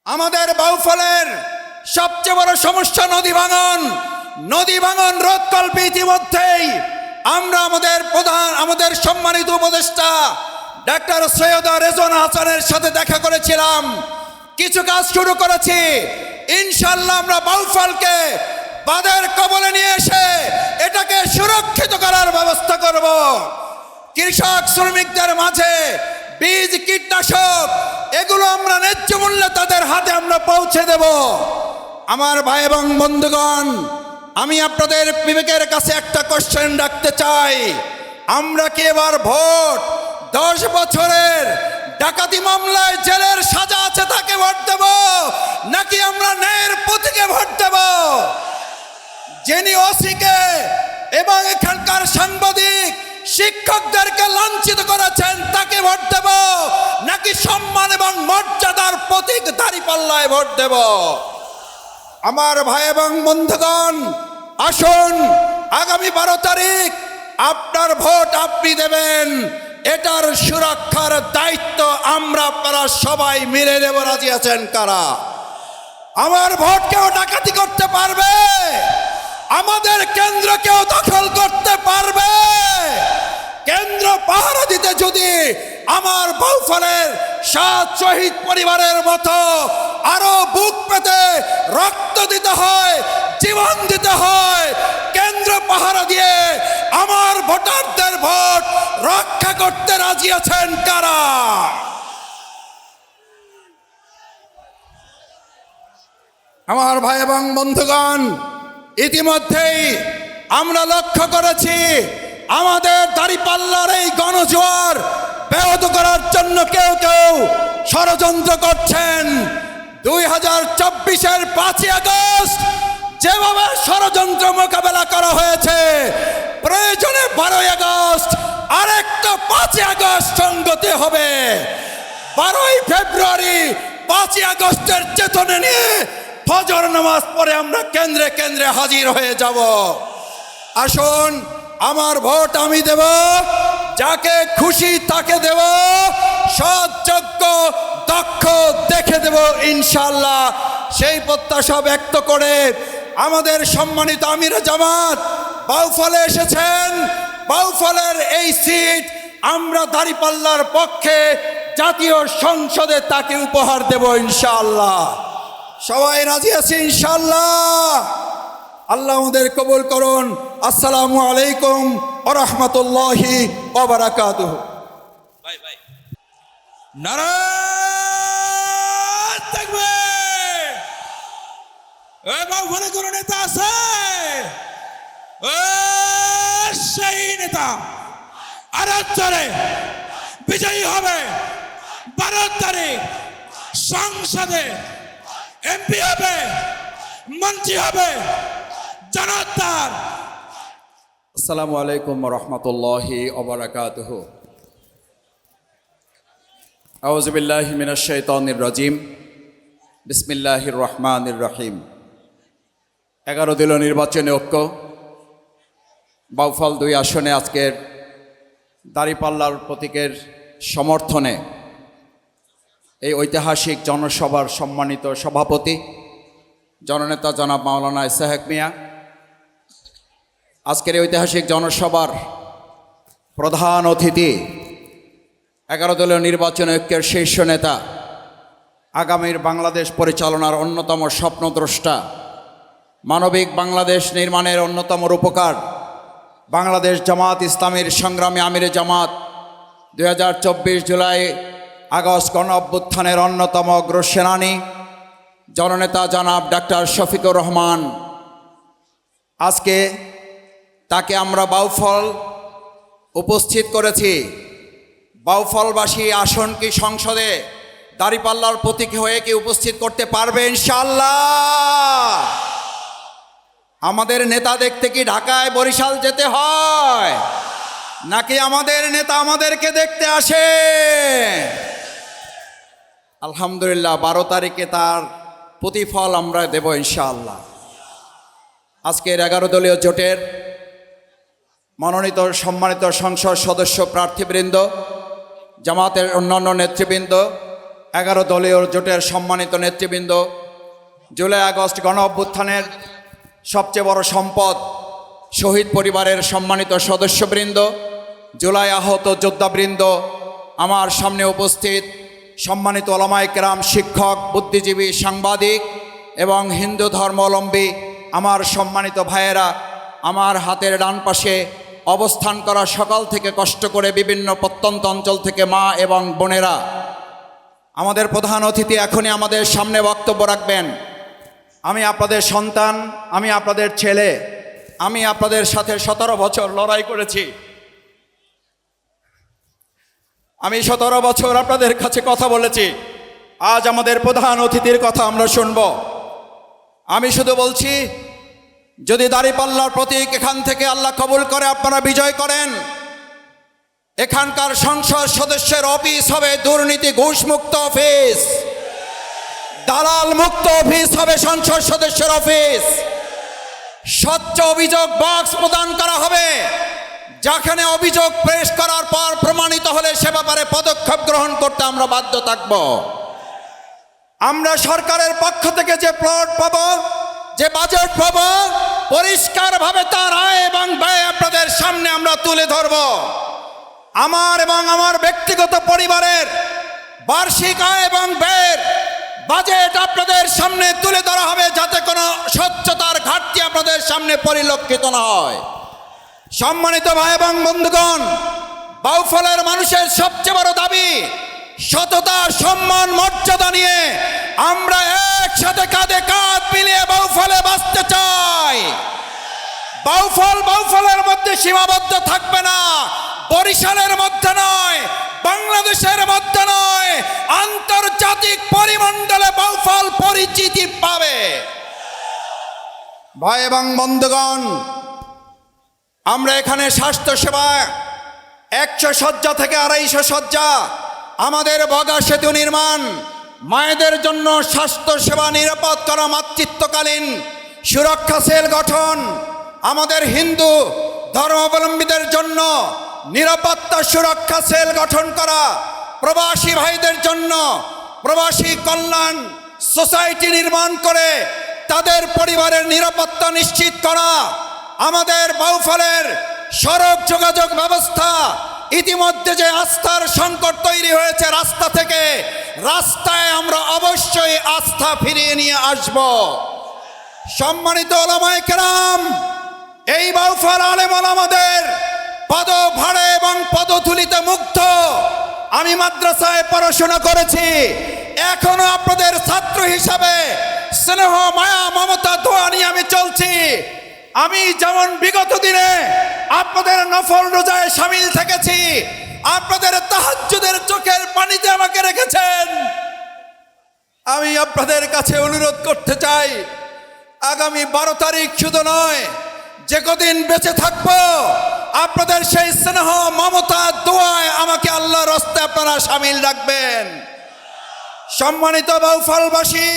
আমাদের বাউফলের সবচেয়ে বড় সমস্যা নদী ভাঙন রোধকল্পে ইতিমধ্যেই আমরা আমাদের সম্মানিত উপদেষ্টা ডাক্তার সৈয়দ রেজওয়ানা হাসানের সাথে দেখা করেছিলাম। কিছু কাজ শুরু করেছি, ইনশাআল্লাহ আমরা বাউফলকে বাঁধের কবলে নিয়ে এসে এটাকে সুরক্ষিত করার ব্যবস্থা করব। কৃষক শ্রমিকদের মাঝে বীজ, কীটনাশক এগুলো আমরা ন্যায্য মূল্যে তাদের হাতে আমরা পৌঁছে দেব। আমার ভাই এবং বন্ধুগণ, আমি আপনাদের বিবেকের কাছে একটা কোশ্চেন রাখতে চাই, আমরা কি এবার ভোট 10 বছরের ডাকাতি মামলায় জেলের সাজা আছে তাকে ভোট দেব, নাকি আমরা ন্যায়ের প্রতীকে ভোট দেব? যিনি ওসিকে এবং এখানকার সাংবাদিক শিক্ষকদেরকে লাঞ্ছিত করেছেন তাকে ভোট দেব, নাকি সম্মান এবং মর্যাদার প্রতীক দাঁড়িপাল্লায় ভোট দেব? আমার ভাই এবং বন্ধুগণ, আসুন আগামী 12 তারিখ আপনার ভোট আপনি দেবেন, এটার সুরক্ষার দায়িত্ব আমরা আপনারা সবাই মিলে নেব। রাজি আছেন কারা? আমার ভোট কেউ ডাকাতি করতে পারবে? আমাদের কেন্দ্র কেউ দখল করতে পারবে? কেন্দ্র পাহারা দিতে যদি আমার বাউফলের 7 শহীদ পরিবারের মতো আরো বুক পেতে রক্ত দিতে হয়, জীবন দিতে হয়, কেন্দ্র পাহারা দিয়ে আমার ভোটারদের ভোট রক্ষা করতে রাজি আছেন কারা? আমার ভাই এবং বন্ধুগণ, ইতিমধ্যেই আমরা লক্ষ্য করেছি আমাদের দাঁড়িপাল্লার এই গণজোয়ার ব্যাহত করার জন্য কেউ ষড়যন্ত্র করছেন। 2024-এর 5ই আগস্ট যেভাবে ষড়যন্ত্র মোকাবেলা করা হয়েছে, প্রয়োজনে 12ই আগস্ট আরেকটা 5ই আগস্ট সংগতি হবে। 12ই ফেব্রুয়ারি 5ই আগস্টের চেতনা নিয়ে ফজর নামাজ পড়ে আমরা কেন্দ্রে কেন্দ্রে হাজির হয়ে যাব। আসুন, আমার ভোট আমি দেব, যাকে খুশি তাকে দেব, সৎ, যোগ্য, দক্ষ দেখে দেব ইনশাআল্লাহ। সেই প্রত্যাশা ব্যক্ত করে আমাদের সম্মানিত আমিরে জামাত বাউফলে এসেছেন। বাউফলের এই সিট আমরা দাঁড়িপাল্লার পক্ষে জাতীয় সংসদে তাকে উপহার দেব ইনশাআল্লাহ। সবাই রাজি আছি ইনশাআল্লাহ? আল্লাহ আমাদের কবুল করুন। আসসালামু আলাইকুম ওয়া রাহমাতুল্লাহি ওয়া বারাকাতুহু। নারায়ে তাকবীর! এই বাউফলে কোন নেতা আছে? সেই নেতা আরো জোরে বিজয়ী হবে। 12 তারিখ সংসদে এমপি হবে, মন্ত্রী হবে জনতার। আসসালামু আলাইকুম ওয়া রাহমাতুল্লাহি ওয়া বারাকাতুহু। আউযু বিল্লাহি মিনাশ শাইতানির রাজিম। বিসমিল্লাহির রহমানির রহিম। 11 দলীয় নির্বাচনী ঐক্য বাউফল 2 আসনে আজকের দাঁড়িপাল্লার প্রতীকের সমর্থনে এই ঐতিহাসিক জনসভার সম্মানিত সভাপতি জননেতা জনাব মাওলানা ইসহাক মিয়া, আজকের এই ঐতিহাসিক জনসভার প্রধান অতিথি 11 দলীয় নির্বাচন ঐক্যের শীর্ষ নেতা, আগামীর বাংলাদেশ পরিচালনার অন্যতম স্বপ্নদ্রষ্টা, মানবিক বাংলাদেশ নির্মাণের অন্যতম রূপকার, বাংলাদেশ জামাত ইসলামীর সংগ্রামী আমিরে জামাত, 2024 জুলাই আগস্ট গণ অভ্যুত্থানের অন্যতম অগ্রসেনানী জননেতা জনাব ডাক্তার শফিকুর রহমান, আজকে তাকে আমরা বাউফল উপস্থিত করেছি। বাউফলবাসী আসন কি সংসদে দাঁড়িপাল্লার প্রতীক হয়ে কি উপস্থিত করতে পারবে ইনশাআল্লাহ? আমাদের নেতা দেখতে কি ঢাকায়, বরিশাল যেতে হয়, নাকি আমাদের নেতা আমাদেরকে দেখতে আসে? আলহামদুলিল্লাহ, 12 তারিখে তার প্রতিফল আমরা দেব ইনশাআল্লাহ। আজকের 11 দলীয় জোটের মনোনীত সম্মানিত সংসদ সদস্য প্রার্থীবৃন্দ, জামাতের অন্যান্য নেতৃবৃন্দ, 11 দলীয় জোটের সম্মানিত নেতৃবৃন্দ, জুলাই আগস্ট গণ অভ্যুত্থানের সবচেয়ে বড় সম্পদ শহীদ পরিবারের সম্মানিত সদস্যবৃন্দ, জুলাই আহত যোদ্ধাবৃন্দ, আমার সামনে উপস্থিত সম্মানিত ওলামায়ে কেরাম, শিক্ষক, বুদ্ধিজীবী, সাংবাদিক এবং হিন্দু ধর্মাবলম্বী আমার সম্মানিত ভাইয়েরা, আমার হাতের ডান পাশে অবস্থান করা সকাল থেকে কষ্ট করে বিভিন্ন প্রত্যন্ত অঞ্চল থেকে মা এবং বোনেরা, আমাদের প্রধান অতিথি এখনই আমাদের সামনে বক্তব্য রাখবেন। আমি আপনাদের সন্তান, আমি আপনাদের ছেলে, আমি আপনাদের সাথে 17 বছর লড়াই করেছি। আমি 17 বছর আপনাদের কাছে কথা বলেছি। আজ আমাদের প্রধান অতিথির কথা আমরা শুনব। আমি শুধু বলছি, যদি দাঁড়িপাল্লার প্রতীক এখান থেকে আল্লাহ কবুল করে আপনারা বিজয় করেন, এখানকার সংসদ সদস্যের অফিস হবে দুর্নীতি ঘুষ মুক্ত অফিস, দালাল মুক্ত অফিস হবে সংসদ সদস্যের অফিস। স্বচ্ছ অভিযোগ বক্স প্রদান করা হবে, যেখানে অভিযোগ পেশ করার পর প্রমাণিত হলে সে ব্যাপারে পদক্ষেপ গ্রহণ করতে আমরা বাধ্য থাকব। আমরা সরকারের পক্ষ থেকে যে প্লট পাবো, যে বাজেট পাবো, পরিষ্কারভাবে তার আয় এবং ব্যয় আপনাদের সামনে আমরা তুলে ধরব। আমার এবং আমার ব্যক্তিগত পরিবারের বার্ষিক আয় এবং ব্যয়ের বাজেট আপনাদের সামনে তুলে ধরা হবে, যাতে কোনো স্বচ্ছতার ঘাটতি আপনাদের সামনে পরিলক্ষিত না হয়। সম্মানিত ভাই এবং বন্ধুগণ, বাউফলের মানুষের সবচেয়ে বড় দাবি সততা, সম্মান, মর্যাদা নিয়ে আমরা একসাথে কাঁধে কাঁধ মিলিয়ে বাউফলে বাঁচতে চাই। বাউফলের মধ্যে সীমাবদ্ধ থাকবে না, বরিশালের মধ্যে নয়, বাংলাদেশের মধ্যে নয়, আন্তর্জাতিক পরিমণ্ডলে বাউফল পরিচিতি পাবে। ভাই এবং বন্ধুগণ, আমরা এখানে স্বাস্থ্যসেবা 100 শয্যা থেকে 250 শয্যা, আমাদের বগা সেতু নির্মাণ, মায়েদের জন্য স্বাস্থ্যসেবা নিরাপদ করা, মাতৃত্বকালীন সুরক্ষা সেল গঠন, আমাদের হিন্দু ধর্মাবলম্বীদের জন্য নিরাপত্তা সুরক্ষা সেল গঠন করা, প্রবাসী ভাইদের জন্য প্রবাসী কল্যাণ সোসাইটি নির্মাণ করে তাদের পরিবারের নিরাপত্তা নিশ্চিত করা, আমাদের বাউফলের সড়ক যোগাযোগ ব্যবস্থা, ইতিমধ্যে যে আস্থার সংকট তৈরি হয়েছে রাস্তা থেকে, রাস্তায় আমরা অবশ্যই আস্থা ফিরিয়ে নিয়ে আসব। সম্মানিত ওলামায়ে কেরাম, এই বাউফল আলেম ওলামাদের পদভারে এবং পদধূলিতে মুগ্ধ। আমি মাদ্রাসায় পড়াশোনা করেছি, এখনো আপনাদের ছাত্র হিসাবে স্নেহ, মায়া, মমতা, দোয়া নিয়ে আমি চলছি। আমি যেমন বিগত দিনে আপনাদের নফল রোজায় শামিল থেকেছি, আপনাদের তাহাজ্জুদের চোখের পানিতে আমাকে রেখেছেন, আমি আপনাদের কাছে অনুরোধ করতে চাই, আগামী 12 তারিখ শুধু নয়, যে কদিন বেঁচে থাকবো আপনাদের সেই স্নেহ, মমতা, দোয়ায় আমাকে আল্লাহর রাস্তায় আপনারা শামিল রাখবেন। সম্মানিত বাউফলবাসী,